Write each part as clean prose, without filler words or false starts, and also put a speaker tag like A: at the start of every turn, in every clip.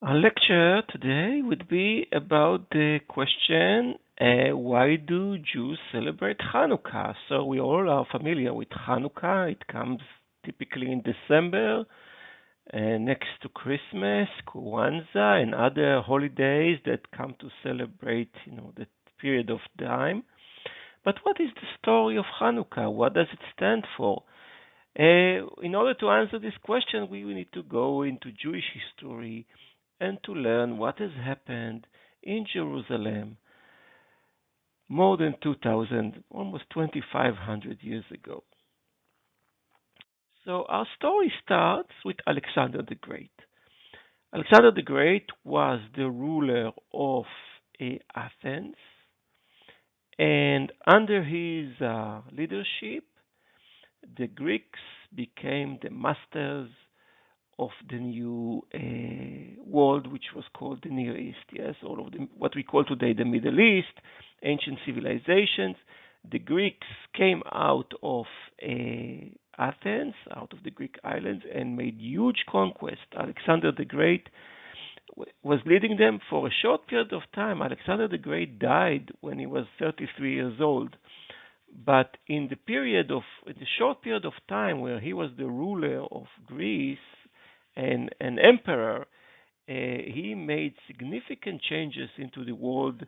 A: Our lecture today would be about the question, why do Jews celebrate Hanukkah? So we all are familiar with Hanukkah. It comes typically in December, next to Christmas, Kwanzaa, and other holidays that come to celebrate, that period of time. But what is the story of Hanukkah? What does it stand for? In order to answer this question, we will need to go into Jewish history and to learn what has happened in Jerusalem more than 2000, almost 2500 years ago. So our story starts with Alexander the Great. Alexander the Great was the ruler of Athens, and under his leadership, the Greeks became the masters of the new world, which was called the Near East. Yes, all of what we call today the Middle East, ancient civilizations. The Greeks came out of Athens, out of the Greek islands, and made huge conquest. Alexander the Great was leading them for a short period of time. Alexander the Great died when he was 33 years old. But in the short period of time where he was the ruler of Greece and an emperor, he made significant changes into the world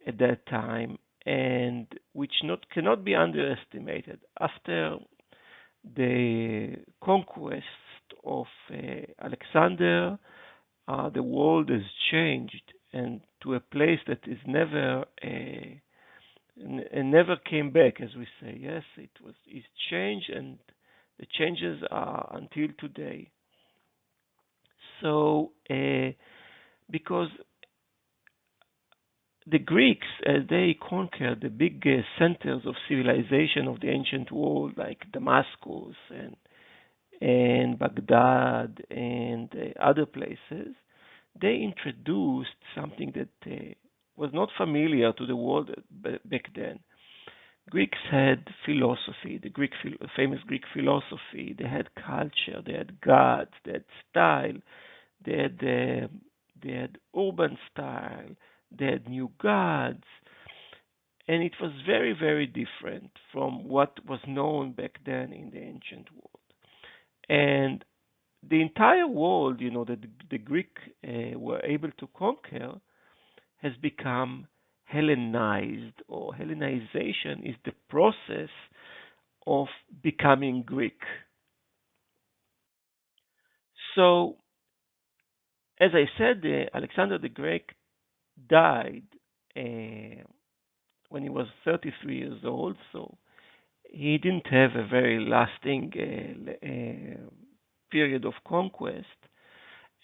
A: at that time, and which cannot be underestimated. After the conquest of Alexander, the world has changed and to a place that is never came back, as we say. Yes, it's changed, and the changes are until today. So, because the Greeks, as they conquered the big centers of civilization of the ancient world, like Damascus and Baghdad and other places, they introduced something that was not familiar to the world back then. Greeks had philosophy, famous Greek philosophy. They had culture, they had gods, they had style, they had urban style, they had new gods, and it was very, very different from what was known back then in the ancient world. And the entire world, that the Greek were able to conquer has become Hellenized, or Hellenization is the process of becoming Greek. So, as I said, Alexander the Great died uh, when he was 33 years old, so he didn't have a very lasting period of conquest.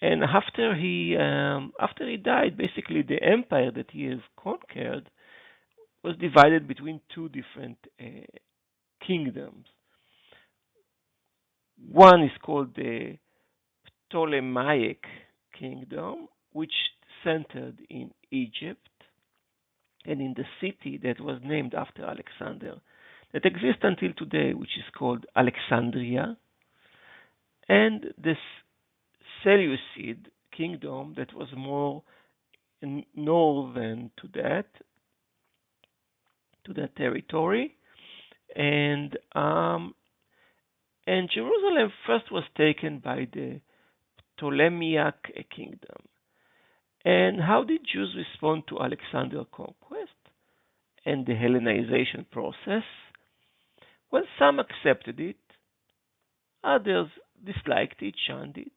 A: And after he died, basically the empire that he has conquered was divided between two different kingdoms. One is called the Ptolemaic kingdom, which centered in Egypt and in the city that was named after Alexander, that exists until today, which is called Alexandria, and the Seleucid kingdom that was more northern to that territory, and and Jerusalem first was taken by the Ptolemaic kingdom. And how did Jews respond to Alexander's conquest and the Hellenization process? Well, some accepted it, others disliked it, shunned it,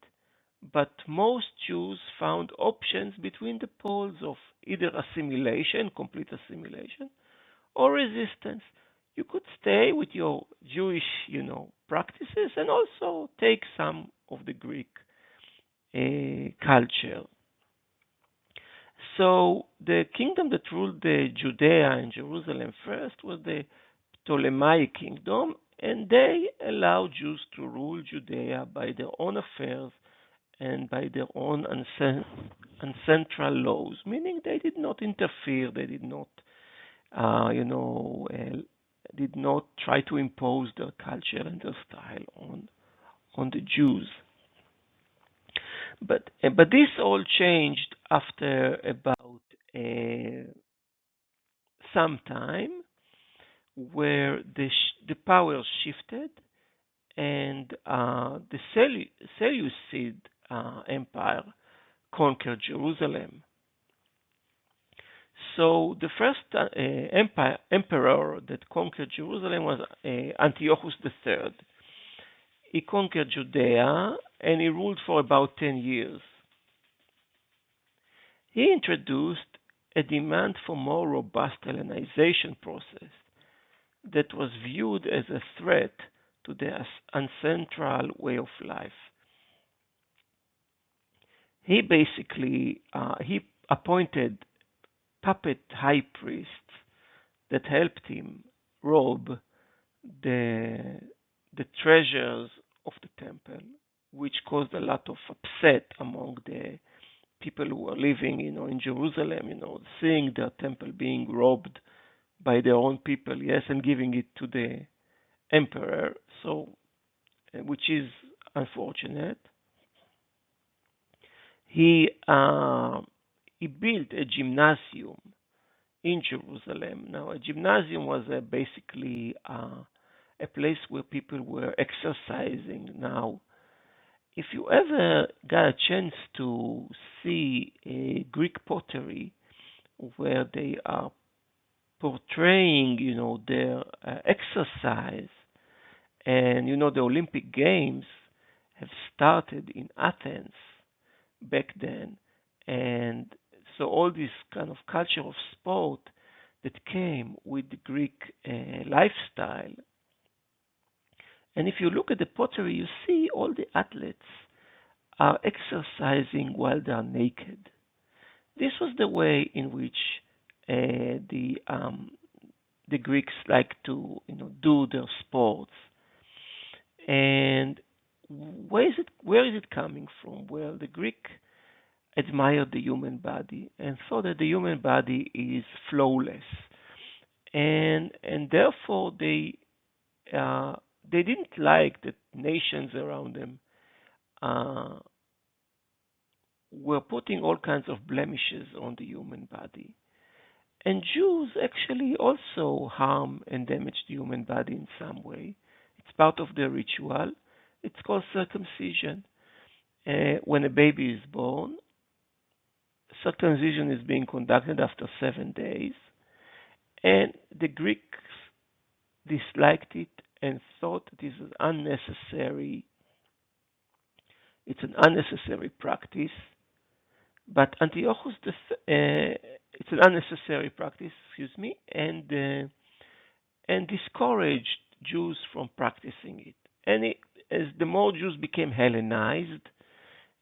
A: but most Jews found options between the poles of either assimilation, complete assimilation, or resistance. You could stay with your Jewish, practices and also take some of the Greek culture. So the kingdom that ruled the Judea and Jerusalem first was the Ptolemaic kingdom, and they allowed Jews to rule Judea by their own affairs and by their own ancestral laws, meaning they did not interfere, they did not try to impose their culture and their style on the Jews. But this all changed after about some time, where the power shifted, and the Seleucid Empire conquered Jerusalem. So the first emperor that conquered Jerusalem was Antiochus III. He conquered Judea and he ruled for about 10 years. He introduced a demand for more robust Hellenization process that was viewed as a threat to the ancestral way of life. He appointed puppet high priests that helped him rob the the treasures of the temple, which caused a lot of upset among the people who were living, in Jerusalem, seeing their temple being robbed by their own people, yes, and giving it to the emperor. So, which is unfortunate. He uh, he built a gymnasium in Jerusalem. Now, a gymnasium was basically a place where people were exercising. Now, if you ever got a chance to see a Greek pottery where they are portraying, their exercise, and the Olympic Games have started in Athens back then, and so all this kind of culture of sport that came with the Greek lifestyle. And if you look at the pottery, you see all the athletes are exercising while they are naked. This was the way in which the Greeks like to do their sports. And where is it coming from? Well, the Greek admired the human body and thought that the human body is flawless, and therefore uh, they didn't like that nations around them uh, were putting all kinds of blemishes on the human body. And Jews actually also harm and damage the human body in some way. It's part of their ritual. It's called circumcision. When a baby is born, circumcision is being conducted after 7 days, and the Greeks disliked it and thought this is unnecessary. It's an unnecessary practice. But it's an unnecessary practice, excuse me, and discouraged Jews from practicing it. As the more Jews became Hellenized,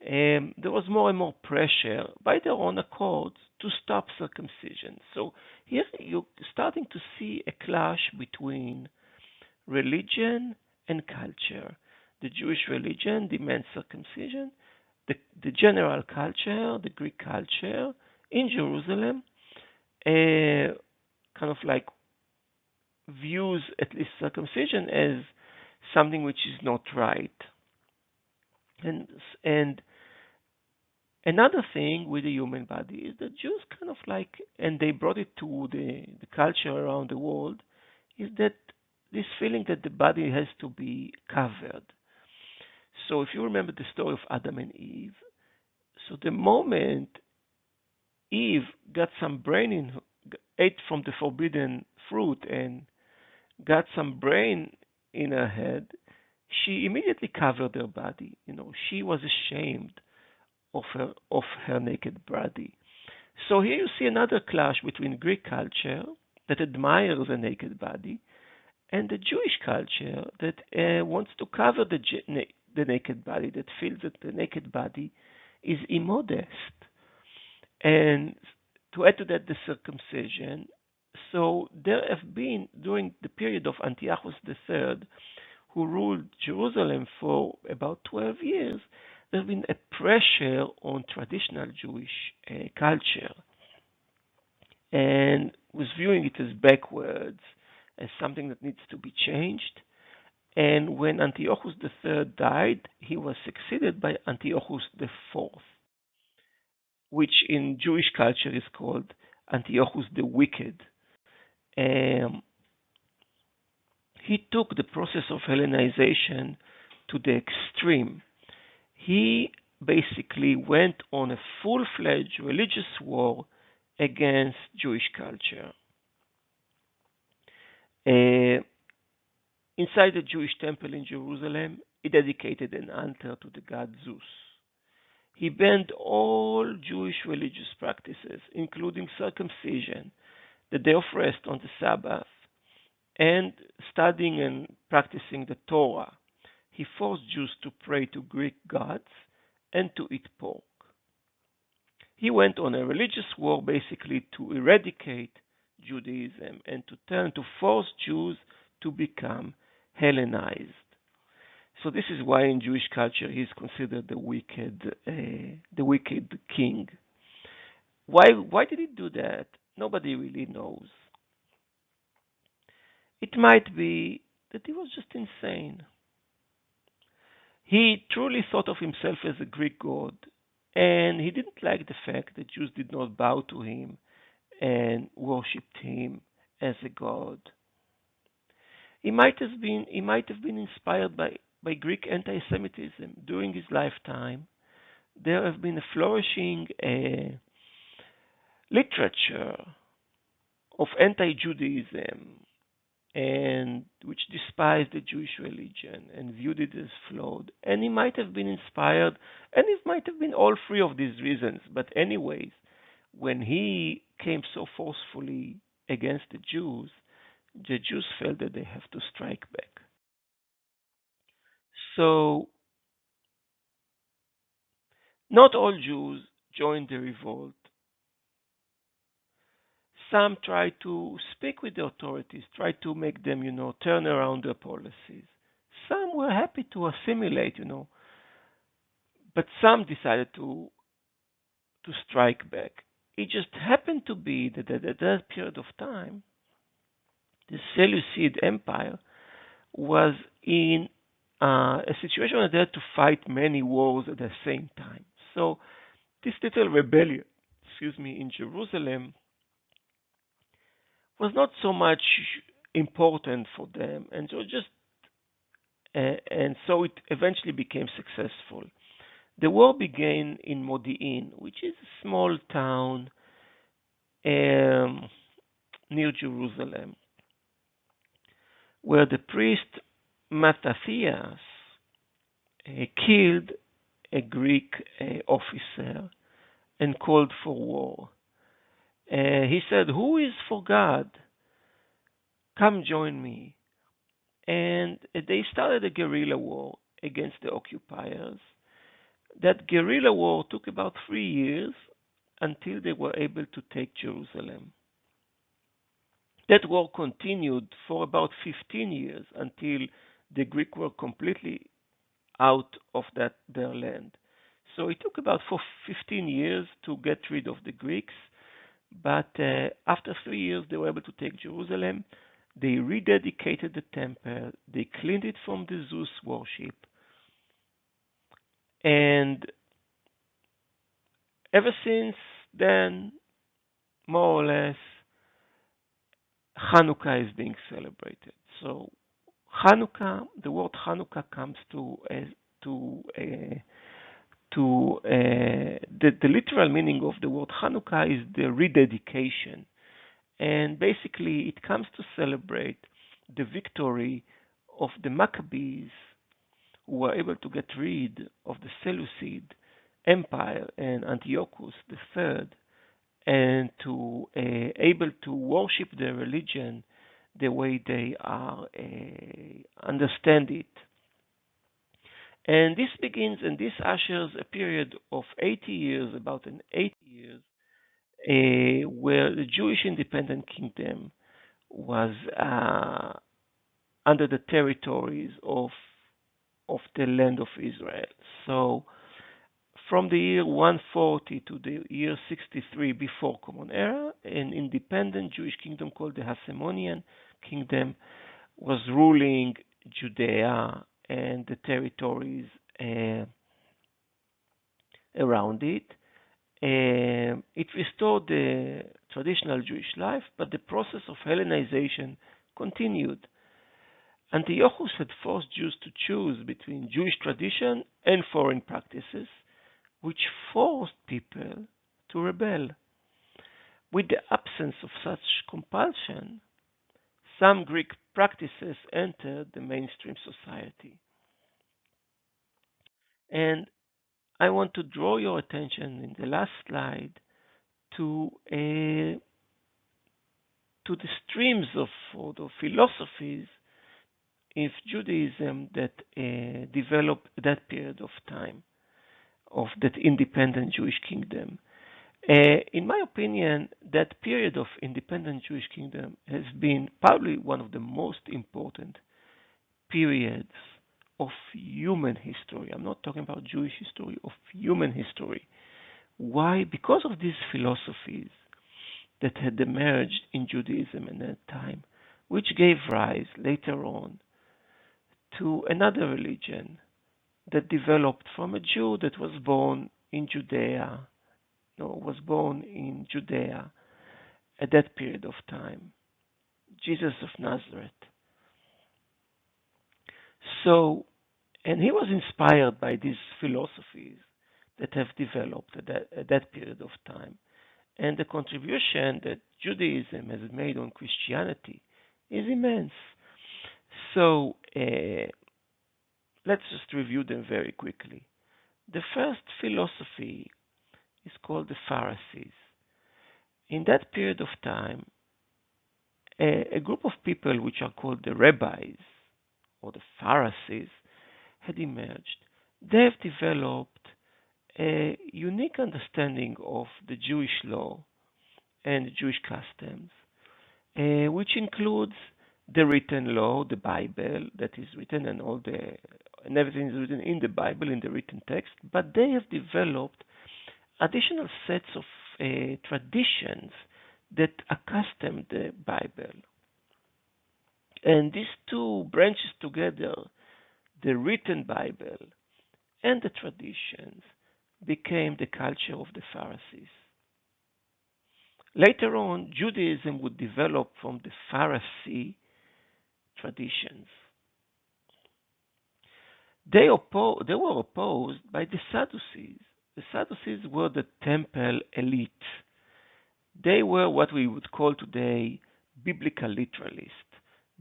A: there was more and more pressure by their own accord to stop circumcision. So here you're starting to see a clash between religion and culture. The Jewish religion demands circumcision. The general culture, the Greek culture in Jerusalem, kind of like views at least circumcision as something which is not right. And another thing with the human body is that Jews kind of like, and they brought it to the culture around the world, is that this feeling that the body has to be covered. So if you remember the story of Adam and Eve, so the moment Eve got some ate from the forbidden fruit and got some brain in her head, she immediately covered her body. She was ashamed of her naked body. So here you see another clash between Greek culture that admires the naked body and the Jewish culture that wants to cover the naked body, that feels that the naked body is immodest. And to add to that, the circumcision. So there have been, during the period of Antiochus III, who ruled Jerusalem for about 12 years, there has been a pressure on traditional Jewish culture, and was viewing it as backwards, as something that needs to be changed. And when Antiochus III died, he was succeeded by Antiochus IV, which in Jewish culture is called Antiochus the Wicked. Um, he took the process of Hellenization to the extreme. He basically went on a full-fledged religious war against Jewish culture. Uh, Inside the Jewish temple in Jerusalem, he dedicated an altar to the god Zeus. He banned all Jewish religious practices, including circumcision, the day of rest on the Sabbath, and studying and practicing the Torah. He forced Jews to pray to Greek gods and to eat pork. He went on a religious war basically to eradicate Judaism and to force Jews to become Hellenized. So this is why in Jewish culture he is considered the wicked king. Why did he do that? Nobody really knows. It might be that he was just insane. He truly thought of himself as a Greek god, and he didn't like the fact that Jews did not bow to him and worshipped him as a god. He might have been inspired by Greek anti-Semitism during his lifetime. There have been a flourishing literature of anti-Judaism and which despised the Jewish religion and viewed it as flawed. And he might have been inspired, and it might have been all three of these reasons. But anyways, when he came so forcefully against the Jews felt that they have to strike back. So not all Jews joined the revolt. Some tried to speak with the authorities, tried to make them, turn around their policies. Some were happy to assimilate, but some decided to strike back. It just happened to be that at that period of time, the Seleucid Empire was in a situation where they had to fight many wars at the same time. So this little rebellion, in Jerusalem was not so much important for them, and so it eventually became successful. The war began in Modi'in, which is a small town um, near Jerusalem, where the priest Mattathias killed a Greek officer and called for war. He said, "Who is for God? Come join me." And they started a guerrilla war against the occupiers. That guerrilla war took about 3 years until they were able to take Jerusalem. That war continued for about 15 years until the Greeks were completely out of their land. So it took about for 15 years to get rid of the Greeks, but after 3 years they were able to take Jerusalem. They rededicated the temple, they cleaned it from the Zeus worship, and ever since then, more or less, Hannukah is being celebrated. So Hannukah, the word Hannukah comes to the literal meaning of the word Hanukkah is the rededication, and basically it comes to celebrate the victory of the Maccabees, who were able to get rid of the Seleucid Empire and Antiochus III, and to able to worship their religion the way they are understand it. And this begins and this ushers a period of 80 years, about an 80 years, where the Jewish independent kingdom was under the territories of the land of Israel. So from the year 140 to the year 63 before Common Era, an independent Jewish kingdom called the Hasmonean Kingdom was ruling Judea and the territories uh, around it. It restored the traditional Jewish life, but the process of Hellenization continued. Antiochus had forced Jews to choose between Jewish tradition and foreign practices, which forced people to rebel. With the absence of such compulsion, some Greek practices entered the mainstream society. And I want to draw your attention in the last slide to the streams of or the philosophies in Judaism that developed that period of time of that independent Jewish kingdom. In my opinion, that period of independent Jewish kingdom has been probably one of the most important periods of human history. I'm not talking about Jewish history, of human history. Why? Because of these philosophies that had emerged in Judaism at that time, which gave rise later on to another religion that developed from a Jew that was born in Judea, was born in Judea at that period of time, Jesus of Nazareth. So, and he was inspired by these philosophies that have developed at that period of time. And the contribution that Judaism has made on Christianity is immense. So, let's just review them very quickly. The first philosophy is called the Pharisees. In that period of time, a group of people which are called the rabbis or the Pharisees had emerged. They have developed a unique understanding of the Jewish law and Jewish customs, which includes the written law, the Bible that is written, and everything is written in the Bible in the written text. But they have developed additional sets of traditions that accustom the Bible. And these two branches together, the written Bible and the traditions, became the culture of the Pharisees. Later on, Judaism would develop from the Pharisee traditions. They were opposed by the Sadducees. The Sadducees were the temple elite. They were what we would call today biblical literalists.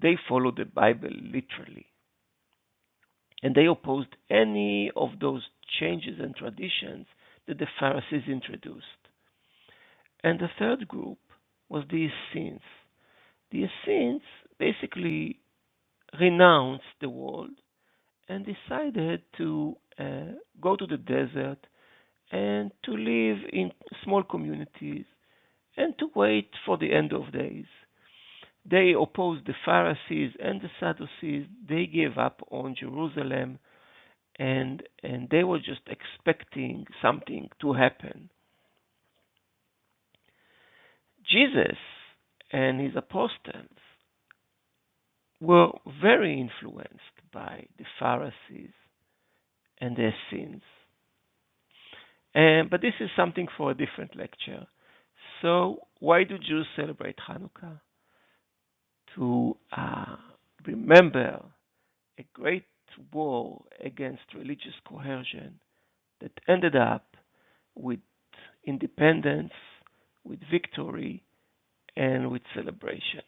A: They followed the Bible literally. And they opposed any of those changes and traditions that the Pharisees introduced. And the third group was the Essenes. The Essenes basically renounced the world and decided to go to the desert and to live in small communities and to wait for the end of days. They opposed the Pharisees and the Sadducees. They gave up on Jerusalem and they were just expecting something to happen. Jesus and his apostles were very influenced by the Pharisees and the Essenes. But this is something for a different lecture. So, why do Jews celebrate Hanukkah? To remember a great war against religious coercion that ended up with independence, with victory, and with celebration.